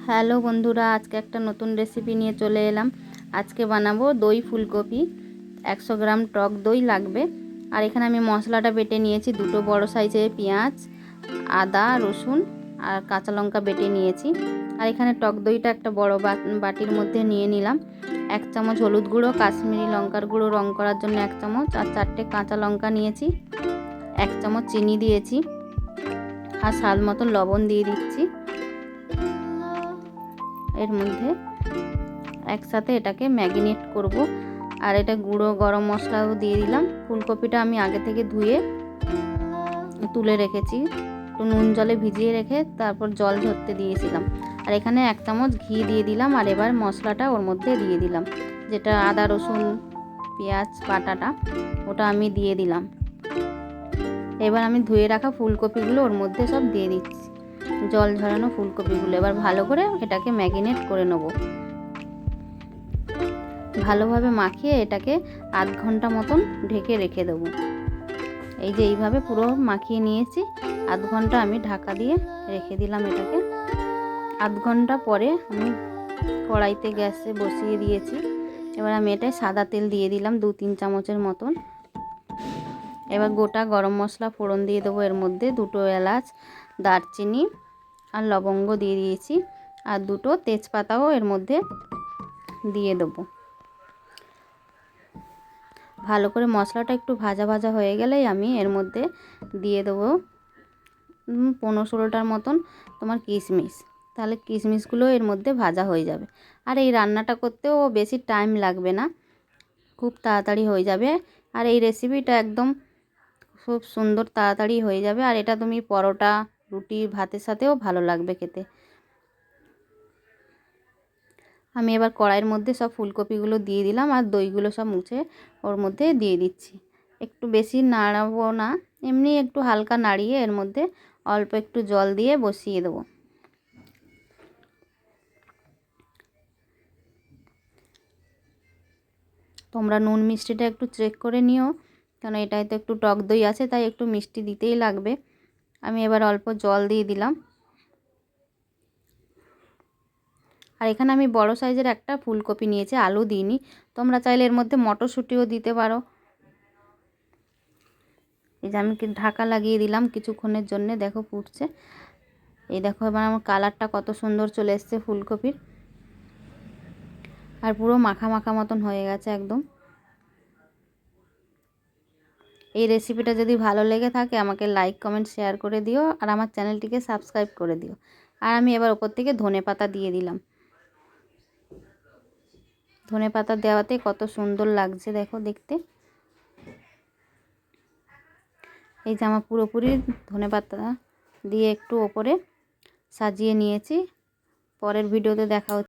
Hello বন্ধুরা, আজকে একটা নতুন রেসিপি নিয়ে চলে এলাম। আজকে বানাবো দই ফুলকপি। 100 গ্রাম টক দই লাগবে। আর এখানে আমি মশলাটা বেটে নিয়েছি। দুটো বড় সাইজের পেঁয়াজ, আদা, রসুন আর কাঁচা লঙ্কা বেটে নিয়েছি। আর এখানে টক দইটা একটা বড় বাটির মধ্যে নিয়ে নিলাম। 1 চামচ হলুদ গুঁড়ো, কাশ্মীরি লঙ্কার গুঁড়ো রং করার জন্য 1 চামচ, আর 4টে কাঁচা লঙ্কা নিয়েছি। 1 চামচ চিনি দিয়েছি, আর স্বাদ মতো লবণ দিয়ে দিচ্ছি। এর মধ্যে একসাথে এটাকে ম্যারিনেট করব। আর এটা গুঁড়ো গরম মশলাও দিয়ে দিলাম। ফুলকপিটা আমি আগে থেকে ধুয়ে তুলে রেখেছি, একটু নুন জলে ভিজিয়ে রেখে তারপর জল ঝরতে দিয়েছিলাম। আর এখানে 1 চামচ ঘি দিয়ে দিলাম। আর এবার মশলাটা ওর মধ্যে দিয়ে দিলাম, যেটা আদা রসুন পেঁয়াজ বাটাটা, ওটা আমি দিয়ে দিলাম। এবার আমি ধুয়ে রাখা ফুলকপিগুলো ওর মধ্যে সব দিয়ে দিচ্ছি, জল ঝরানো ফুলকপিগুলো। এবার ভালো করে এটাকে ম্যারিনেট করে নেব। ভালোভাবে মাখিয়ে এটাকে আধ ঘন্টা মতন ঢেকে রেখে দেবো। এই যে এইভাবে পুরো মাখিয়ে নিয়েছি। আধ ঘন্টা আমি ঢাকা দিয়ে রেখে দিলাম এটাকে। আধ ঘন্টা পরে আমি কড়াইতে গ্যাসে বসিয়ে দিয়েছি। এবার আমি এটায় সাদা তেল দিয়ে দিলাম 2-3 চামচের মতন। এবার গোটা গরম মশলা ফোড়ন দিয়ে দেবো এর মধ্যে। 2টো এলাচ, দারচিনি আর লবঙ্গ দিয়ে দিয়েছি, আর 2টো তেজপাতাও এর মধ্যে দিয়ে দেবো। ভালো করে মশলাটা একটু ভাজা ভাজা হয়ে গেলেই আমি এর মধ্যে দিয়ে দেবো 15-16টার মতন তোমার কিশমিশ। তাহলে কিশমিশগুলো এর মধ্যে ভাজা হয়ে যাবে। আর এই রান্নাটা করতেও বেশি টাইম লাগবে না, খুব তাড়াতাড়ি হয়ে যাবে। আর এই রেসিপিটা একদম খুব সুন্দর তাড়াতাড়ি হয়ে যাবে। আর এটা তুমি পরোটা, রুটি, ভাতের সাথেও ভালো লাগবে খেতে। আমি এবার কড়াইয়ের মধ্যে সব ফুলকপিগুলো দিয়ে দিলাম, আর দইগুলো সব মুছে ওর মধ্যে দিয়ে দিচ্ছি। একটু বেশি নাড়াবো না, এমনি একটু হালকা নাড়িয়ে এর মধ্যে অল্প একটু জল দিয়ে বসিয়ে দেবো। তোমরা নুন মিষ্টিটা একটু চেক করে নিও, কারণ এটাই তো একটু টক দই আছে, তাই একটু মিষ্টি দিতেই লাগবে। আমি এবার অল্প জল দিয়ে দিলাম। আর এখানে আমি বড় সাইজের একটা ফুলকপি নিয়েছি, আলু দিইনি। তোমরা চাইলে এর মধ্যে মটরশুঁটিও দিতে পারো। এই যে আমি ঢাকা লাগিয়ে দিলাম কিছুক্ষণের জন্য, দেখো ফুটছে। এই দেখো এবার আমার কালারটা কত সুন্দর চলে এসছে ফুলকপির। আর পুরো মাখা মাখা মতন হয়ে গেছে একদম। এই রেসিপিটা যদি ভালো লেগে থাকে আমাকে লাইক কমেন্ট শেয়ার করে দিও, আর আমার চ্যানেলটিকে সাবস্ক্রাইব করে দিও। আর আমি এবার ওপর থেকে ধনেপাতা দিয়ে দিলাম। ধনেপাতা দেওয়াতে কত সুন্দর লাগছে দেখো দেখতে। এই যে আমার পুরোপুরি ধনেপাতা দিয়ে একটু ওপরে সাজিয়ে নিয়েছি। পরের ভিডিওতে দেখা হচ্ছে।